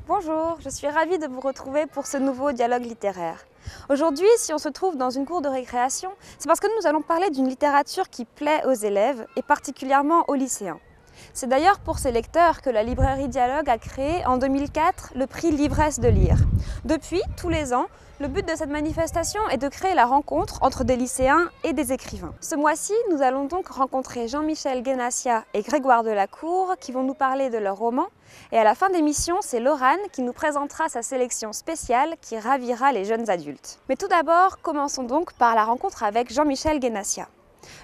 Bonjour, je suis ravie de vous retrouver pour ce nouveau dialogue littéraire. Aujourd'hui, si on se trouve dans une cour de récréation, c'est parce que nous allons parler d'une littérature qui plaît aux élèves et particulièrement aux lycéens. C'est d'ailleurs pour ces lecteurs que la librairie Dialogue a créé en 2004 le prix L'ivresse de lire. Depuis, tous les ans, le but de cette manifestation est de créer la rencontre entre des lycéens et des écrivains. Ce mois-ci, nous allons donc rencontrer Jean-Michel Guénassia et Grégoire Delacour qui vont nous parler de leur roman. Et à la fin d'émission, c'est Laurane qui nous présentera sa sélection spéciale qui ravira les jeunes adultes. Mais tout d'abord, commençons donc par la rencontre avec Jean-Michel Guénassia.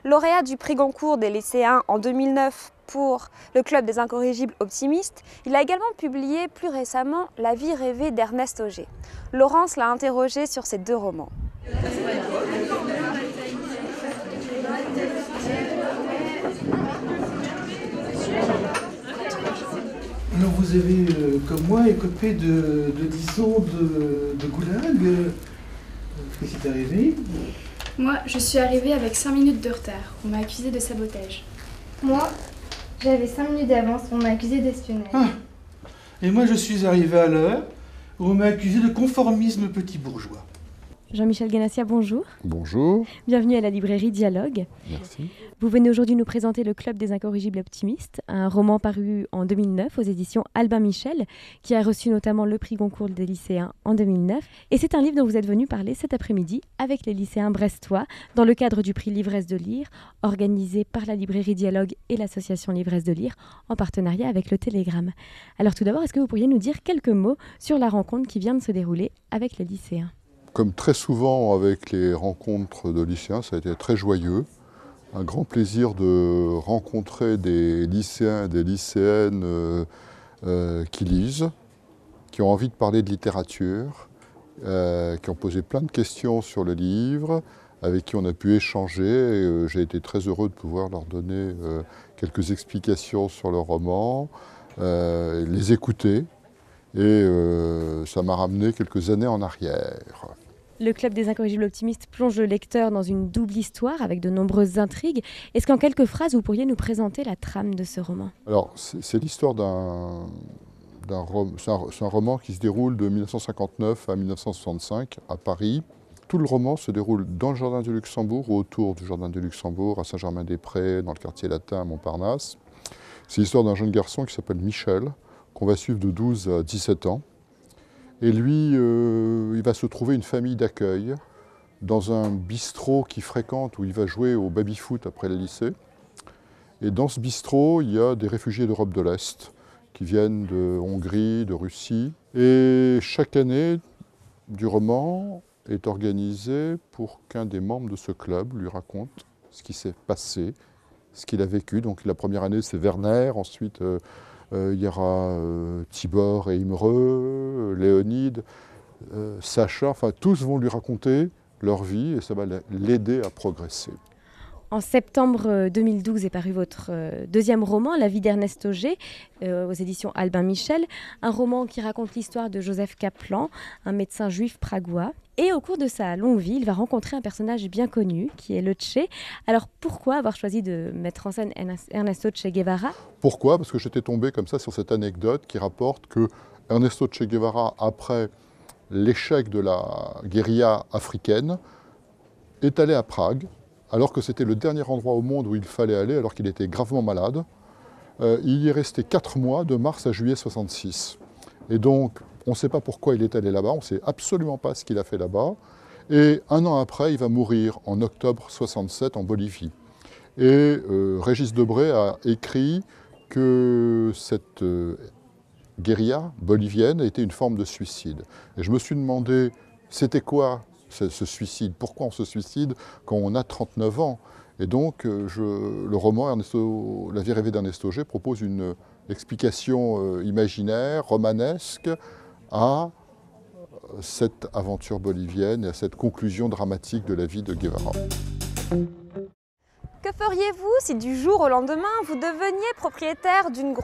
Lauréat du prix Goncourt des lycéens en 2009 pour le Club des Incorrigibles Optimistes, il a également publié plus récemment La vie rêvée d'Ernest Auger. Laurence l'a interrogé sur ces deux romans. Alors vous avez, comme moi, écopé de 10 ans de goulag. Qu'est-ce qui est arrivé? Moi, je suis arrivée avec 5 minutes de retard. On m'a accusée de sabotage. Moi, j'avais 5 minutes d'avance. On m'a accusée d'espionnage. Ah. Et moi, je suis arrivé à l'heure où on m'a accusé de conformisme petit bourgeois. Jean-Michel Guénassia, bonjour. Bonjour. Bienvenue à la librairie Dialogue. Merci. Vous venez aujourd'hui nous présenter Le Club des Incorrigibles Optimistes, un roman paru en 2009 aux éditions Albin Michel, qui a reçu notamment le prix Goncourt des lycéens en 2009. Et c'est un livre dont vous êtes venu parler cet après-midi avec les lycéens brestois, dans le cadre du prix L'ivresse de lire, organisé par la librairie Dialogue et l'association L'Ivresse de lire, en partenariat avec le Télégramme. Alors tout d'abord, est-ce que vous pourriez nous dire quelques mots sur la rencontre qui vient de se dérouler avec les lycéens ? Comme très souvent avec les rencontres de lycéens, ça a été très joyeux. Un grand plaisir de rencontrer des lycéens et des lycéennes qui lisent, qui ont envie de parler de littérature, qui ont posé plein de questions sur le livre, avec qui on a pu échanger. J'ai été très heureux de pouvoir leur donner quelques explications sur le roman, les écouter. Et ça m'a ramené quelques années en arrière. Le Club des Incorrigibles Optimistes plonge le lecteur dans une double histoire avec de nombreuses intrigues. Est-ce qu'en quelques phrases, vous pourriez nous présenter la trame de ce roman ? Alors, c'est l'histoire c'est un roman qui se déroule de 1959 à 1965 à Paris. Tout le roman se déroule dans le Jardin du Luxembourg ou autour du Jardin du Luxembourg, à Saint-Germain-des-Prés, dans le quartier latin à Montparnasse. C'est l'histoire d'un jeune garçon qui s'appelle Michel, qu'on va suivre de 12 à 17 ans. Et lui, il va se trouver une famille d'accueil dans un bistrot qu'il fréquente où il va jouer au baby-foot après le lycée. Et dans ce bistrot, il y a des réfugiés d'Europe de l'Est qui viennent de Hongrie, de Russie. Et chaque année du roman est organisée pour qu'un des membres de ce club lui raconte ce qui s'est passé, ce qu'il a vécu. Donc la première année, c'est Werner, ensuite il y aura Tibor et Imre, Léonide, Sacha, enfin tous vont lui raconter leur vie et ça va l'aider à progresser. En septembre 2012 est paru votre deuxième roman, La vie d'Ernest Auger, aux éditions Albin Michel, un roman qui raconte l'histoire de Joseph Kaplan, un médecin juif pragois. Et au cours de sa longue vie, il va rencontrer un personnage bien connu, qui est le Che. Alors pourquoi avoir choisi de mettre en scène Ernesto Che Guevara ? Pourquoi ? Parce que j'étais tombé comme ça sur cette anecdote qui rapporte que Ernesto Che Guevara, après l'échec de la guérilla africaine, est allé à Prague, alors que c'était le dernier endroit au monde où il fallait aller, alors qu'il était gravement malade. Il y est resté 4 mois, de mars à juillet 1966. Et donc, on ne sait pas pourquoi il est allé là-bas, on ne sait absolument pas ce qu'il a fait là-bas. Et un an après, il va mourir en octobre 1967 en Bolivie. Et Régis Debray a écrit que cette guérilla bolivienne était une forme de suicide. Et je me suis demandé, c'était quoi ce suicide? Pourquoi on se suicide quand on a 39 ans? Et donc, le roman La vie rêvée d'Ernest Auger propose une explication imaginaire, romanesque, à cette aventure bolivienne et à cette conclusion dramatique de la vie de Guevara. Que feriez-vous si du jour au lendemain, vous deveniez propriétaire d'une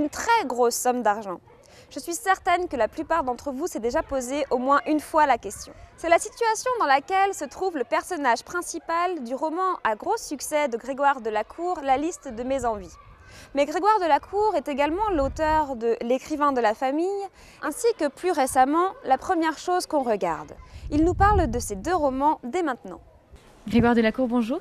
très grosse somme d'argent ? Je suis certaine que la plupart d'entre vous s'est déjà posé au moins une fois la question. C'est la situation dans laquelle se trouve le personnage principal du roman à gros succès de Grégoire Delacour, La liste de mes envies. Mais Grégoire Delacour est également l'auteur de L'écrivain de la famille, ainsi que plus récemment, La première chose qu'on regarde. Il nous parle de ces 2 romans dès maintenant. Grégoire Delacour, bonjour.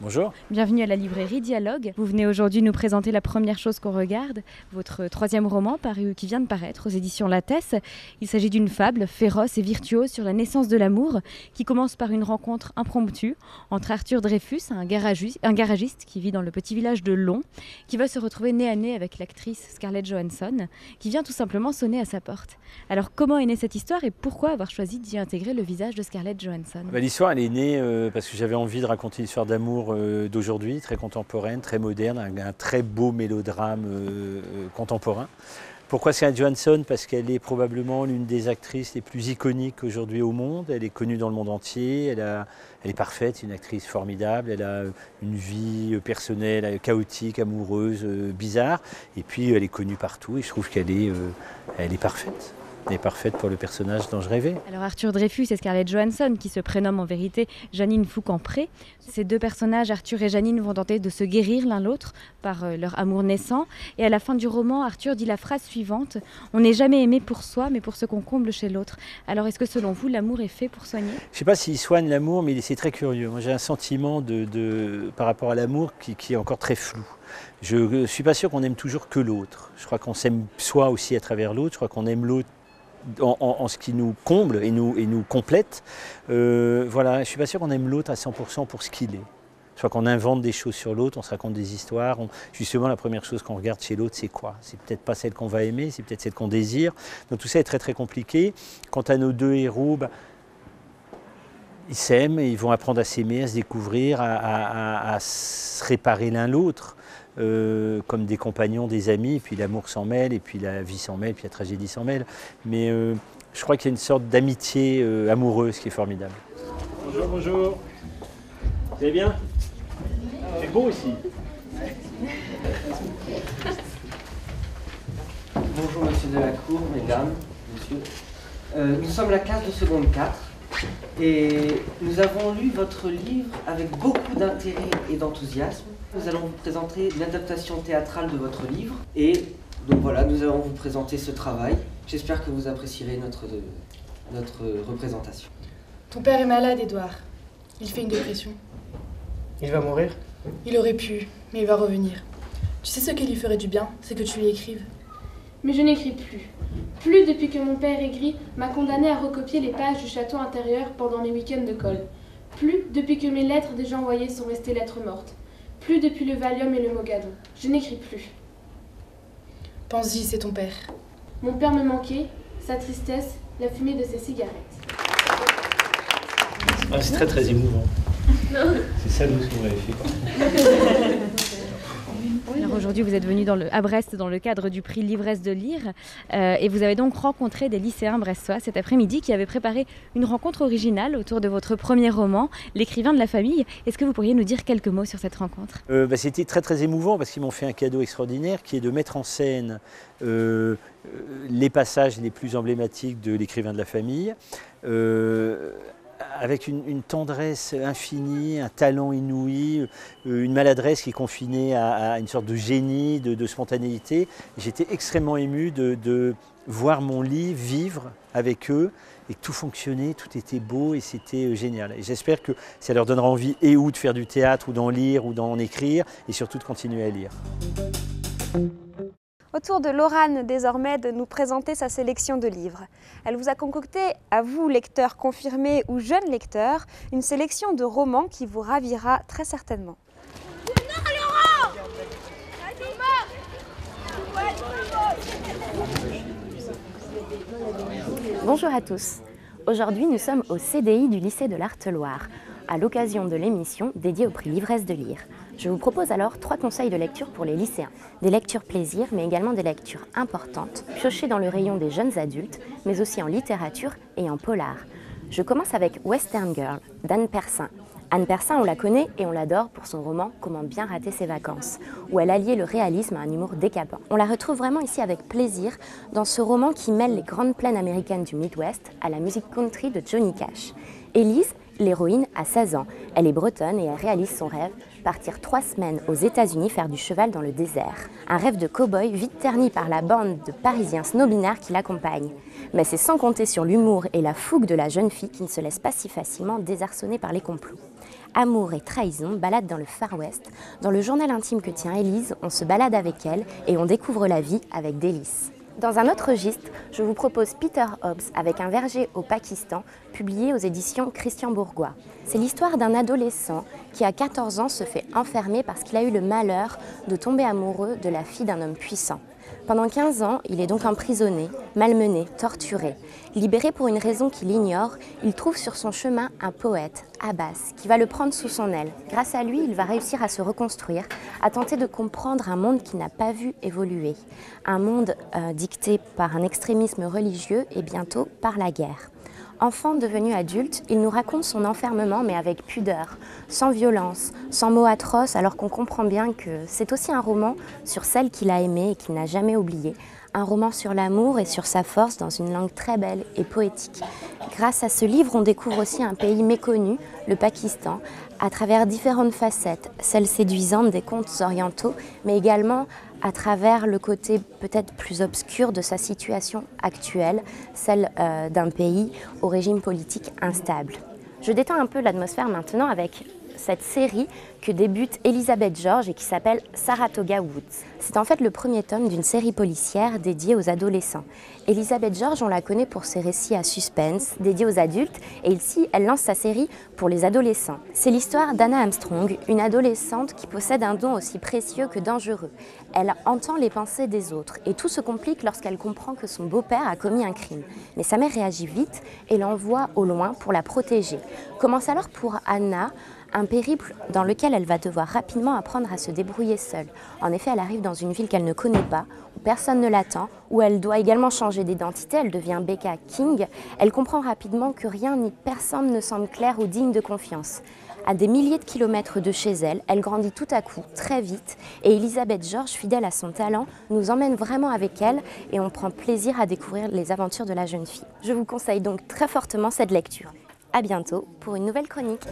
Bonjour. Bienvenue à la librairie Dialogue. Vous venez aujourd'hui nous présenter La première chose qu'on regarde, votre 3e roman qui vient de paraître aux éditions Lattès. Il s'agit d'une fable féroce et virtuose sur la naissance de l'amour qui commence par une rencontre impromptue entre Arthur Dreyfus, un garagiste qui vit dans le petit village de Long, qui va se retrouver nez à nez avec l'actrice Scarlett Johansson, qui vient tout simplement sonner à sa porte. Alors comment est née cette histoire et pourquoi avoir choisi d'y intégrer le visage de Scarlett Johansson ? L'histoire elle est née parce que j'avais envie de raconter l'histoire d'amour d'aujourd'hui, très contemporaine, très moderne, un très beau mélodrame contemporain. Pourquoi Scarlett Johansson? Parce qu'elle est probablement l'une des actrices les plus iconiques aujourd'hui au monde. Elle est connue dans le monde entier, elle est parfaite, une actrice formidable, elle a une vie personnelle chaotique, amoureuse, bizarre. Et puis elle est connue partout et je trouve qu'elle est parfaite. Elle est parfaite pour le personnage dont je rêvais. Alors Arthur Dreyfus et Scarlett Johansson, qui se prénomment en vérité Jeanine Foucampré, ces 2 personnages, Arthur et Jeanine, vont tenter de se guérir l'un l'autre par leur amour naissant. Et à la fin du roman, Arthur dit la phrase suivante: « On n'est jamais aimé pour soi, mais pour ce qu'on comble chez l'autre. » Alors est-ce que selon vous, l'amour est fait pour soigner ? Je ne sais pas s'il soigne l'amour, mais c'est très curieux. Moi j'ai un sentiment par rapport à l'amour qui est encore très flou. Je ne suis pas sûr qu'on aime toujours que l'autre. Je crois qu'on s'aime soi aussi à travers l'autre. Je crois qu'on aime l'autre en ce qui nous comble et nous complète. Voilà, je ne suis pas sûr qu'on aime l'autre à 100% pour ce qu'il est. Je crois qu'on invente des choses sur l'autre, on se raconte des histoires. Justement, la première chose qu'on regarde chez l'autre, c'est quoi? C'est peut-être pas celle qu'on va aimer, c'est peut-être celle qu'on désire. Donc tout ça est très très compliqué. Quant à nos 2 héros, ils s'aiment, et ils vont apprendre à s'aimer, à se découvrir, à se réparer l'un l'autre. Comme des compagnons, des amis, et puis l'amour s'en mêle, et puis la vie s'en mêle, puis la tragédie s'en mêle. Mais je crois qu'il y a une sorte d'amitié amoureuse qui est formidable. Bonjour, bonjour. Vous allez bien? C'est beau ici. Bonjour Monsieur Delacour, mesdames, messieurs. Nous sommes la classe de seconde 4 et nous avons lu votre livre avec beaucoup d'intérêt et d'enthousiasme. Nous allons vous présenter une adaptation théâtrale de votre livre et donc voilà, nous allons vous présenter ce travail. J'espère que vous apprécierez notre représentation. Ton père est malade, Édouard. Il fait une dépression. Il va mourir? Il aurait pu, mais il va revenir. Tu sais ce qui lui ferait du bien, c'est que tu lui écrives. Mais je n'écris plus. Plus depuis que mon père aigri m'a condamné à recopier les pages du château intérieur pendant mes week-ends de colle. Plus depuis que mes lettres déjà envoyées sont restées lettres mortes. Plus depuis le Valium et le Mogadon. Je n'écris plus. Pense-y, c'est ton père. Mon père me manquait, sa tristesse, la fumée de ses cigarettes. C'est très très émouvant. C'est ça nous ce qu'on avait fait, quoi. Alors aujourd'hui, vous êtes venu à Brest dans le cadre du prix L'ivresse de lire et vous avez donc rencontré des lycéens brestois cet après-midi qui avaient préparé une rencontre originale autour de votre premier roman, L'écrivain de la famille. Est-ce que vous pourriez nous dire quelques mots sur cette rencontre ? C'était très très émouvant parce qu'ils m'ont fait un cadeau extraordinaire qui est de mettre en scène les passages les plus emblématiques de L'écrivain de la famille. Avec une tendresse infinie, un talent inouï, une maladresse qui est confinée à une sorte de génie, de spontanéité. J'étais extrêmement ému de voir mon livre vivre avec eux et que tout fonctionnait, tout était beau et c'était génial. Et j'espère que ça leur donnera envie ou de faire du théâtre, ou d'en lire, ou d'en écrire, et surtout de continuer à lire. Autour de Laurane, désormais, de nous présenter sa sélection de livres. Elle vous a concocté, à vous, lecteurs confirmés ou jeunes lecteurs, une sélection de romans qui vous ravira très certainement. Bonjour à tous. Aujourd'hui, nous sommes au CDI du lycée de l'Arteloire, à l'occasion de l'émission dédiée au prix L'ivresse de lire. Je vous propose alors 3 conseils de lecture pour les lycéens. Des lectures plaisir, mais également des lectures importantes, piochées dans le rayon des jeunes adultes, mais aussi en littérature et en polar. Je commence avec Western Girl, d'Anne Persin. Anne Persin, on la connaît et on l'adore pour son roman « Comment bien rater ses vacances », où elle alliait le réalisme à un humour décapant. On la retrouve vraiment ici avec plaisir dans ce roman qui mêle les grandes plaines américaines du Midwest à la musique country de Johnny Cash. Élise L'héroïne a 16 ans, elle est bretonne et elle réalise son rêve, partir 3 semaines aux États-Unis faire du cheval dans le désert. Un rêve de cow-boy vite terni par la bande de Parisiens snobinards qui l'accompagnent. Mais c'est sans compter sur l'humour et la fougue de la jeune fille qui ne se laisse pas si facilement désarçonner par les complots. Amour et trahison baladent dans le Far West. Dans le journal intime que tient Élise, on se balade avec elle et on découvre la vie avec délices. Dans un autre registre, je vous propose Peter Hobbs avec un verger au Pakistan, publié aux éditions Christian Bourgois. C'est l'histoire d'un adolescent qui, à 14 ans, se fait enfermer parce qu'il a eu le malheur de tomber amoureux de la fille d'un homme puissant. Pendant 15 ans, il est donc emprisonné, malmené, torturé. Libéré pour une raison qu'il ignore, il trouve sur son chemin un poète, Abbas, qui va le prendre sous son aile. Grâce à lui, il va réussir à se reconstruire, à tenter de comprendre un monde qu'il n'a pas vu évoluer. Un monde dicté par un extrémisme religieux et bientôt par la guerre. Enfant devenu adulte, il nous raconte son enfermement mais avec pudeur, sans violence, sans mots atroces, alors qu'on comprend bien que c'est aussi un roman sur celle qu'il a aimée et qu'il n'a jamais oubliée. Un roman sur l'amour et sur sa force dans une langue très belle et poétique. Grâce à ce livre, on découvre aussi un pays méconnu, le Pakistan, à travers différentes facettes, celles séduisantes des contes orientaux, mais également à travers le côté peut-être plus obscur de sa situation actuelle, celle d'un pays au régime politique instable. Je détends un peu l'atmosphère maintenant avec cette série que débute Elizabeth George et qui s'appelle Saratoga Woods. C'est en fait le premier tome d'une série policière dédiée aux adolescents. Elizabeth George, on la connaît pour ses récits à suspense, dédiés aux adultes, et ici, elle lance sa série pour les adolescents. C'est l'histoire d'Anna Armstrong, une adolescente qui possède un don aussi précieux que dangereux. Elle entend les pensées des autres, et tout se complique lorsqu'elle comprend que son beau-père a commis un crime. Mais sa mère réagit vite et l'envoie au loin pour la protéger. Commence alors pour Anna un périple dans lequel elle va devoir rapidement apprendre à se débrouiller seule. En effet, elle arrive dans une ville qu'elle ne connaît pas, où personne ne l'attend, où elle doit également changer d'identité, elle devient Becca King. Elle comprend rapidement que rien ni personne ne semble clair ou digne de confiance. À des milliers de kilomètres de chez elle, elle grandit tout à coup, très vite, et Elizabeth George, fidèle à son talent, nous emmène vraiment avec elle et on prend plaisir à découvrir les aventures de la jeune fille. Je vous conseille donc très fortement cette lecture. À bientôt pour une nouvelle chronique.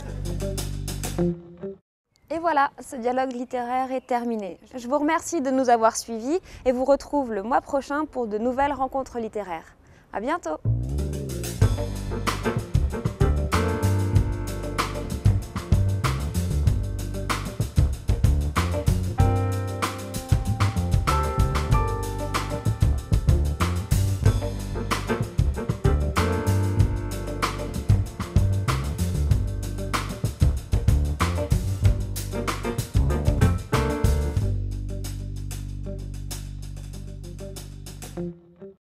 Et voilà, ce dialogue littéraire est terminé. Je vous remercie de nous avoir suivis et vous retrouve le mois prochain pour de nouvelles rencontres littéraires. À bientôt! Thank you.